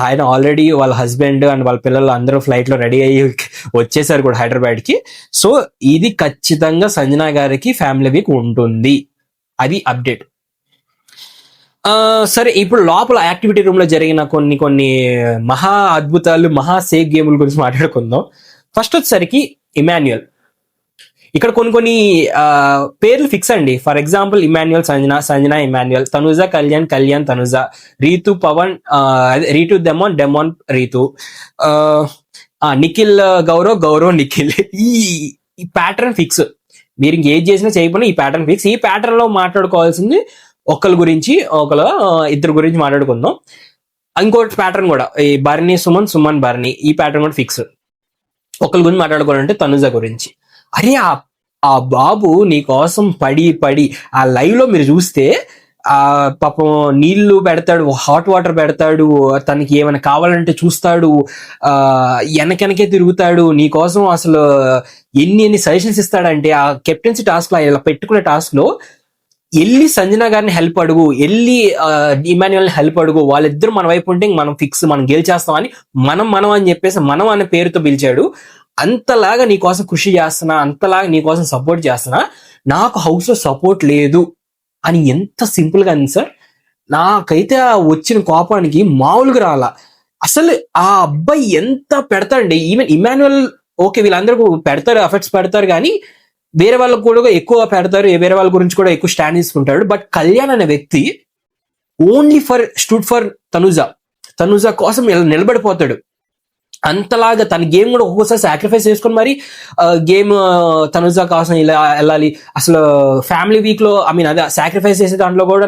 ఆయన ఆల్రెడీ వాళ్ళ హస్బెండ్ అండ్ వాళ్ళ పిల్లలు అందరూ ఫ్లైట్ లో రెడీ అయ్యి వచ్చేసారు కూడా హైదరాబాద్ కి. సో ఇది ఖచ్చితంగా సంజన గారికి ఫ్యామిలీ వీక్ ఉంటుంది, అది అప్డేట్. సరే, ఇప్పుడు లోపల యాక్టివిటీ రూమ్ లో జరిగిన కొన్ని మహా అద్భుతాలు, మహా సేఫ్ గేముల గురించి మాట్లాడుకుందాం. ఫస్ట్ వచ్చేసరికి ఇమాన్యుయల్. ఇక్కడ కొన్ని పేర్లు ఫిక్స్ అండి. For example Emmanuel Sanjana Emmanuel, Tanuja Kalyan Tanuja, Rithu Pavan, Rithu Demon Rithu, Nikhil Gaurav, Gaurav Nikhil, ఈ ప్యాటర్న్ ఫిక్స్. మీరు ఇంకేం చేసినా చేయకపోయినా ఈ ప్యాటర్న్ ఫిక్స్. ఈ ప్యాటర్న్ లో మాట్లాడుకోవాల్సింది ఒకళ్ళ గురించి, ఇద్దరు గురించి మాట్లాడుకుందాం. ఇంకోటి ప్యాటర్న్ కూడా ఈ బర్నీ సుమన్, సుమన్ బర్నీ, ఈ ప్యాటర్న్ కూడా ఫిక్స్. ఒకళ్ళ గురించి మాట్లాడుకోవాలంటే తనుజ గురించి. అరే ఆ బాబు నీ కోసం పడి పడి ఆ లైవ్ లో మీరు చూస్తే ఆ పాపం నీళ్లు పెడతాడు, హాట్ వాటర్ పెడతాడు, తనకి ఏమైనా కావాలంటే చూస్తాడు, వెనకెనకే తిరుగుతాడు నీ కోసం. అసలు ఎన్ని సజెషన్స్ ఇస్తాడంటే ఆ కెప్టెన్సీ టాస్క్ లో, ఇలా పెట్టుకునే టాస్క్ లో వెళ్ళి సంజన గారిని హెల్ప్ అడుగు, వెళ్ళి ఇమాన్యుయల్ ని హెల్ప్ అడుగు, వాళ్ళిద్దరు మన వైపు ఉంటే మనం ఫిక్స్, మనం గెలిచేస్తామని మనం అని చెప్పేసి మనం అనే పేరుతో పిలిచాడు. అంతలాగా నీ కోసం కృషి చేస్తున్నా, అంతలాగా నీ కోసం సపోర్ట్ చేస్తున్నా, నాకు హౌస్ లో సపోర్ట్ లేదు అని ఎంత సింపుల్ గా అంది సార్. నాకైతే ఆ వచ్చిన కోపానికి మామూలుగా రాలా. అసలు ఆ అబ్బాయి ఎంత పెడతాడండి. ఈవెన్ ఇమాన్యుయల్ ఓకే వీళ్ళందరూ పెడతారు, ఎఫర్ట్స్ పెడతారు, కానీ వేరే వాళ్ళకు కూడా ఎక్కువ పెడతారు, వేరే వాళ్ళ గురించి కూడా ఎక్కువ స్టాండ్ తీసుకుంటాడు. బట్ కళ్యాణ్ అనే వ్యక్తి ఓన్లీ స్టూడ్ ఫర్ తనుజ కోసం నిలబడిపోతాడు. అంతలాగా తన గేమ్ కూడా ఒక్కొక్కసారి సాక్రిఫైస్ చేసుకొని మరి గేమ్ తనుజ కోసం ఇలా వెళ్ళాలి. అసలు ఫ్యామిలీ వీక్ లో అదే సాక్రిఫైస్ చేసే దాంట్లో కూడా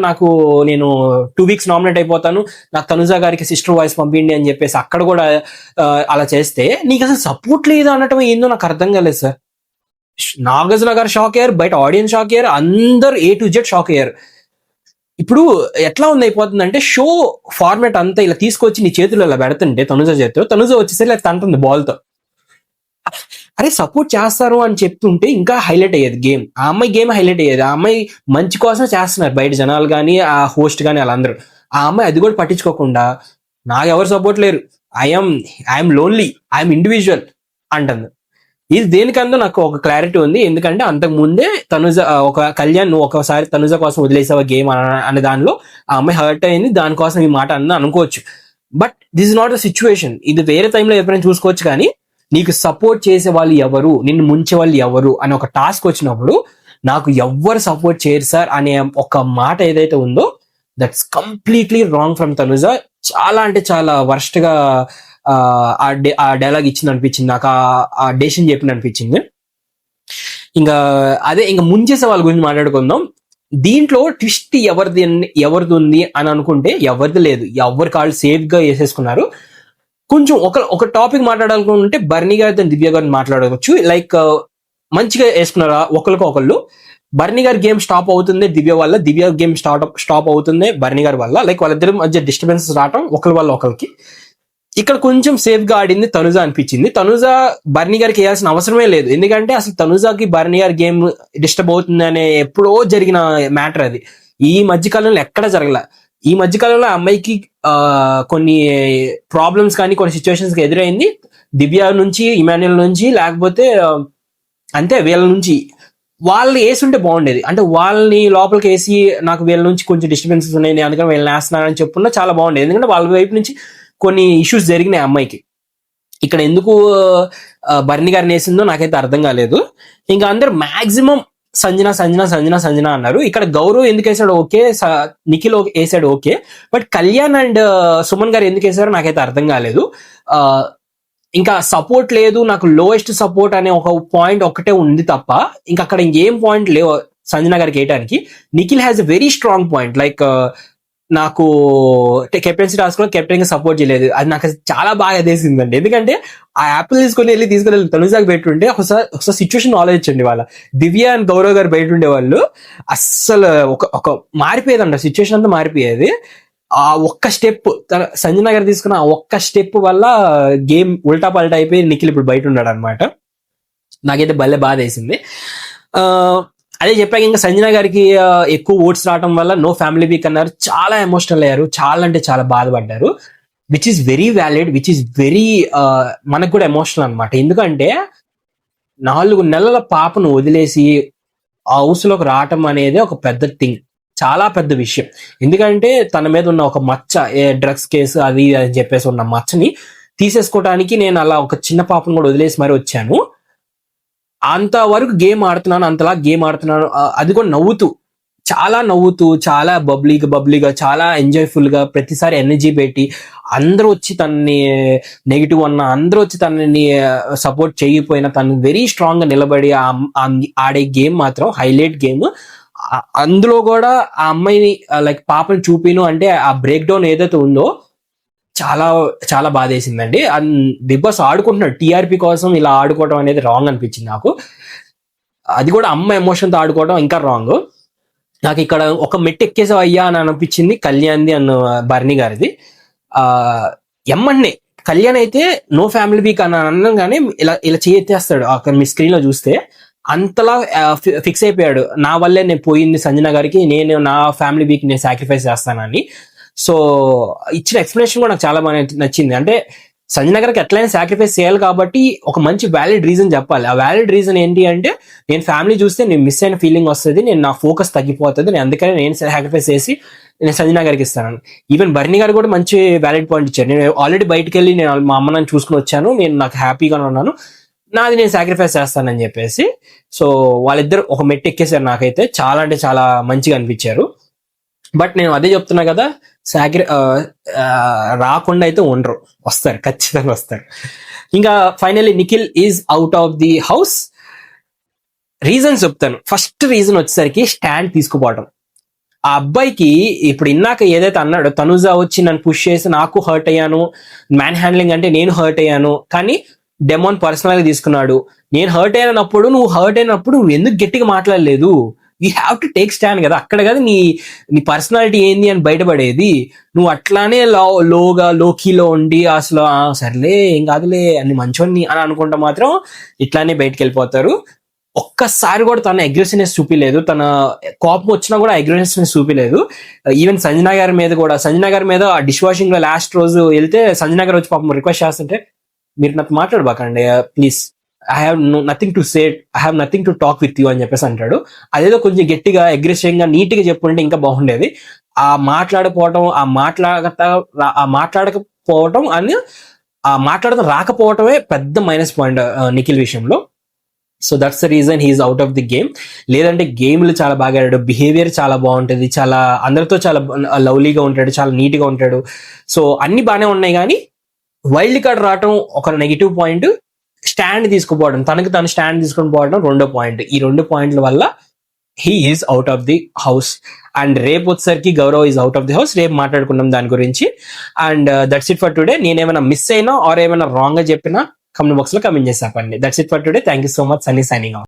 నేను 2 weeks నామినేట్ అయిపోతాను, నాకు తనుజ గారికి సిస్టర్ వాయిస్ పంపిండి అని చెప్పేసి అక్కడ కూడా అలా చేస్తే నీకు అసలు సపోర్ట్ లేదు అనటం ఏందో నాకు అర్థం కాలేదు సార్. నాగార్జున గారు షాక్ అయ్యారు, బయట ఆడియన్స్ షాక్ అయ్యారు, అందరు A to Z షాక్ అయ్యారు. ఇప్పుడు ఎట్లా ఉంది అయిపోతుందంటే షో ఫార్మాట్ అంతా ఇలా తీసుకొచ్చి నీ చేతుల్లో ఇలా పెడుతుంటే తనుజ చేతిలో, తనుజ వచ్చేసరి ఇలా తంటుంది బాల్తో. అరే సపోర్ట్ చేస్తారు అని చెప్తుంటే ఇంకా హైలైట్ అయ్యేది గేమ్. ఆ అమ్మాయి గేమ్ హైలైట్ అయ్యేది. ఆ అమ్మాయి మంచి కోసం చేస్తున్నారు బయట జనాలు కానీ, ఆ హోస్ట్ కానీ వాళ్ళందరూ. ఆ అమ్మాయి అది కూడా పట్టించుకోకుండా నాకెవరు సపోర్ట్ లేరు, ఐఎమ్ లోన్లీ, ఐఎమ్ ఇండివిజువల్ అంటుంది. ఇది దేనికందో నాకు ఒక క్లారిటీ ఉంది. ఎందుకంటే అంతకు ముందే తనుజ కళ్యాణ్ నువ్వు ఒకసారి తనుజ కోసం వదిలేసావా గేమ్ అనే దానిలో ఆ అమ్మాయి హర్ట్ అయింది, దానికోసం ఈ మాట అనుకోవచ్చు. But this is not the situation. ఇది వేరే టైంలో ఎప్పుడైనా చూసుకోవచ్చు, కానీ నీకు సపోర్ట్ చేసే వాళ్ళు ఎవరు, నిన్ను ముంచే వాళ్ళు ఎవరు అని ఒక టాస్క్ వచ్చినప్పుడు నాకు ఎవ్వరు సపోర్ట్ చేయరు సార్ అనే ఒక మాట ఏదైతే ఉందో that's completely wrong from Tanuja. చాలా అంటే చాలా వర్స్ట్ గా ఆ డైలాగ్ ఇచ్చింది అనిపించింది నాకు, ఆ డెసిషన్ చెప్పింది అనిపించింది. ఇంకా ముంచేసే వాళ్ళ గురించి మాట్లాడుకుందాం. దీంట్లో ట్విస్ట్ ఎవరిది ఉంది అని అనుకుంటే ఎవరిది లేదు, ఎవరి కాళ్ళు సేఫ్ గా వేసేసుకున్నారు. కొంచెం ఒక టాపిక్ మాట్లాడాలనుకుంటే బర్నీ గారి దివ్య గారిని మాట్లాడవచ్చు. లైక్ మంచిగా వేసుకున్నారు ఒకళ్ళు. బర్నీ గారి గేమ్ స్టాప్ అవుతుంది దివ్య వల్ల, దివ్య గేమ్ స్టాప్ అవుతుంది బర్నీ గారి వల్ల. లైక్ వాళ్ళిద్దరి మధ్య డిస్టర్బెన్సెస్ రావటం ఒకరి వల్ల ఒకరికి. ఇక్కడ కొంచెం సేఫ్ గా ఆడింది తనుజ అనిపించింది. తనుజ బర్నీ గారికి వేయాల్సిన అవసరమే లేదు, ఎందుకంటే అసలు తనుజకి బర్నీ గారి గేమ్ డిస్టర్బ్ అవుతుంది అనే ఎప్పుడో జరిగిన మ్యాటర్ అది. ఈ మధ్యకాలంలో ఎక్కడ జరగల. ఈ మధ్యకాలంలో అమ్మాయికి కొన్ని ప్రాబ్లమ్స్ కానీ కొన్ని సిచ్యువేషన్స్ ఎదురైంది, దివ్య నుంచి, ఇమాన్యుయల్ నుంచి, లేకపోతే అంతే వీళ్ళ నుంచి. వాళ్ళని వేసుంటే బాగుండేది. అంటే వాళ్ళని లోపలికి వేసి నాకు వీళ్ళ నుంచి కొంచెం డిస్టర్బెన్సెస్ ఉన్నాయి అందుకని వీళ్ళని వేస్తున్నానని చెప్పున్నా చాలా బాగుండేది. ఎందుకంటే వాళ్ళ వైపు నుంచి కొన్ని ఇష్యూస్ జరిగినాయి అమ్మాయికి. ఇక్కడ ఎందుకు బర్నీ గారిని వేసిందో నాకైతే అర్థం కాలేదు. ఇంకా అందరు మాక్సిమం సంజన అన్నారు. ఇక్కడ గౌరవ్ ఎందుకు వేసాడు ఓకే, నిఖిల్ వేసాడు okay, but Kalyan and Suman గారు ఎందుకు వేసారో నాకైతే అర్థం కాలేదు. ఇంకా సపోర్ట్ లేదు, నాకు లోయెస్ట్ సపోర్ట్ అనే ఒక పాయింట్ ఒకటే ఉంది తప్ప ఇంకా అక్కడ ఇంకేం పాయింట్ లేవు సంజన గారికి వేయడానికి. Nikhil has a very strong point. Like నాకు కెప్టెన్సీ టాస్క్ లో కెప్టెన్ గా సపోర్ట్ చేయలేదు, అది నాకు చాలా బాగా అదేసిందండి. ఎందుకంటే ఆ యాపిల్ తీసుకుని తనుజాకి పెట్టుంటే ఒకసారి సిచ్యువేషన్ ఆలోచించండి. వాళ్ళ దివ్య అండ్ గౌరవ్ గారు బయట ఉండే వాళ్ళు అస్సలు ఒక మారిపోయేదంట, సిచ్యువేషన్ అంతా మారిపోయేది. ఆ ఒక్క స్టెప్ సంజన గారు తీసుకున్న ఆ ఒక్క స్టెప్ వల్ల గేమ్ ఉల్టా పల్టా అయిపోయి నిఖిల్ ఇప్పుడు బయట ఉన్నాడు అనమాట. నాకైతే భలే బాధ వేసింది. అదే చెప్పాక ఇంకా సంజన గారికి ఎక్కువ ఓట్స్ రావడం వల్ల నో ఫ్యామిలీ వీక్ అన్నారు. చాలా ఎమోషనల్ అయ్యారు, చాలా అంటే చాలా బాధపడ్డారు. Which is very valid, which is very మనకు కూడా ఎమోషనల్ అనమాట. ఎందుకంటే 4 నెలల పాపను వదిలేసి హౌస్ లోకి రావటం అనేది ఒక పెద్ద థింగ్, చాలా పెద్ద విషయం. ఎందుకంటే తన మీద ఉన్న ఒక మచ్చ, డ్రగ్స్ కేసు అది అని చెప్పేసి ఉన్న మచ్చని తీసేసుకోవడానికి నేను అలా ఒక చిన్న పాపను కూడా వదిలేసి మరి వచ్చాను. అంతవరకు గేమ్ ఆడుతున్నాను, అంతలా గేమ్ ఆడుతున్నాను, అది కూడా నవ్వుతూ. చాలా నవ్వుతూ, చాలా బబ్లీగా, చాలా ఎంజాయ్‌ఫుల్ గా ప్రతిసారి ఎనర్జీ పెట్టి, అందరూ వచ్చి తనని నెగెటివ్ అన్నా, అందరూ వచ్చి తనని సపోర్ట్ చేయకపోయినా తను వెరీ స్ట్రాంగ్ గా నిలబడి ఆడే గేమ్ మాత్రం హైలైట్ గేమ్. అందులో కూడా ఆ అమ్మాయిని లైక్ పాపని చూపిను అంటే ఆ బ్రేక్ డౌన్ ఏదైతే ఉందో చాలా చాలా బాధేసిందండి. బిగ్ బాస్ ఆడుకుంటున్నాడు టీఆర్పీ కోసం, ఇలా ఆడుకోవడం అనేది రాంగ్ అనిపించింది నాకు. అది కూడా అమ్మ ఎమోషన్తో ఆడుకోవడం ఇంకా రాంగ్. నాకు ఇక్కడ ఒక మెట్టు ఎక్కేసావు అయ్యా అని అనిపించింది కళ్యాణ్ది అన్న బర్ని గారిది. ఆ ఎమ్మన్నే కళ్యాణ్ అయితే నో ఫ్యామిలీ వీక్ అని అనగానే ఇలా ఇలా చేస్తాడు అక్కడ మీ స్క్రీన్ లో చూస్తే. అంతలా ఫిక్స్ అయిపోయాడు, నా వల్లే నేను పోయింది సంజన గారికి, నేను నా ఫ్యామిలీ వీక్ నేను సాక్రిఫైస్ చేస్తానని. సో ఇచ్చిన ఎక్స్ప్లెనేషన్ కూడా నాకు చాలా బాగా నచ్చింది. అంటే సంజన గారికి ఎట్లయినా సాక్రిఫైస్ చేయాలి కాబట్టి ఒక మంచి వ్యాలిడ్ రీజన్ చెప్పాలి. ఆ వ్యాలిడ్ రీజన్ ఏంటి అంటే, నేను ఫ్యామిలీ చూస్తే నేను మిస్ అయిన ఫీలింగ్ వస్తుంది, నేను నా ఫోకస్ తగ్గిపోతుంది, నేను అందుకని నేను సాక్రిఫైస్ చేసి నేను సంజన గారికి ఇస్తాను. ఈవెన్ బర్ని గారు కూడా మంచి వ్యాలిడ్ పాయింట్ ఇచ్చారు. నేను ఆల్రెడీ బయటకు వెళ్ళి నేను మా అమ్మ నన్ను చూసుకుని వచ్చాను, నేను నాకు హ్యాపీగానే ఉన్నాను, నాది నేను సాక్రిఫైస్ చేస్తానని చెప్పేసి. సో వాళ్ళిద్దరు ఒక మెట్టు ఎక్కేసారు. నాకైతే చాలా అంటే చాలా మంచిగా అనిపించారు. బట్ నేను అదే చెప్తున్నా కదా, రాకుండా అయితే ఉండరు, వస్తారు, ఖచ్చితంగా వస్తారు. ఇంకా finally Nikhil is out of the house. Reasons చెప్తాను. ఫస్ట్ రీజన్ వచ్చేసరికి స్టాండ్ తీసుకుపోవడం. ఆ అబ్బాయికి ఇప్పుడు ఇందాక ఏదైతే అన్నాడో, తనుజ వచ్చి నన్ను పుష్ చేసి నాకు హర్ట్ అయ్యాను, మ్యాన్ హ్యాండ్లింగ్ అంటే నేను హర్ట్ అయ్యాను, కానీ డెమోన్ పర్సనల్ గా తీసుకున్నాడు. నేను హర్ట్ అయినప్పుడు, నువ్వు హర్ట్ అయినప్పుడు నువ్వు ఎందుకు గట్టిగా మాట్లాడలేదు? You have to take stand కదా, అక్కడ కదా నీ నీ పర్సనాలిటీ ఏంది అని బయటపడేది. నువ్వు అట్లానే లోకీలో ఉండి అసలు సర్లే ఏం కాదులే అని మంచోన్ని అని అనుకుంటా మాత్రం ఇట్లానే బయటకు వెళ్ళిపోతారు. ఒక్కసారి కూడా తన అగ్రెసివ్నెస్ చూపిలేదు, తన కోపం వచ్చినా కూడా అగ్రెసివ్నెస్ చూపిలేదు. ఈవెన్ సంజన గారి మీద కూడా, సంజన గారి మీద ఆ డిష్ వాషింగ్ లో లాస్ట్ రోజు వెళ్తే సంజన గారు వచ్చి పాపం రిక్వెస్ట్ చేస్తుంటే, మీరు నాతో మాట్లాడబాకండి please, I have nothing to say, I have nothing to talk with you అని చెప్పేసి అంటాడు. అదేదో కొంచెం గట్టిగా అగ్రెసివ్ గా నీట్ గా చెప్పుంటే ఇంకా బాగుండేది. ఆ మాట్లాడకపోవటం, ఆ మాట్లాడకపోవటం అని ఆ మాట్లాడటం రాకపోవటమే పెద్ద మైనస్ పాయింట్ నిఖిల్ విషయంలో. So that's the reason he's out of the game. లేదంటే గేమ్లు చాలా బాగా ఆడాడు, బిహేవియర్ చాలా బాగుంటుంది, చాలా అందరితో చాలా లవ్లీగా ఉంటాడు, చాలా నీట్ గా ఉంటాడు. సో అన్ని బాగానే ఉన్నాయి, కానీ వైల్డ్ కార్డ్ రావటం ఒక నెగిటివ్ పాయింట్, స్టాండ్ తీసుకుపోవడం, తనకి తను స్టాండ్ తీసుకుని పోవడం రెండో పాయింట్. ఈ 2 పాయింట్ల వల్ల he is out of the house. And రేపు వచ్చేసరికి Gaurav is out of the house. రేపు మాట్లాడుకున్నాం దాని గురించి. And that's it for today. నేనేమైనా మిస్ అయినా ఆర్ ఏమైనా రాంగ్ గా చెప్పినా కమెంట్ బాక్స్ లో కమెంట్ చేసి చెప్పండి. That's it for today. Thank you so much. Sunny signing off.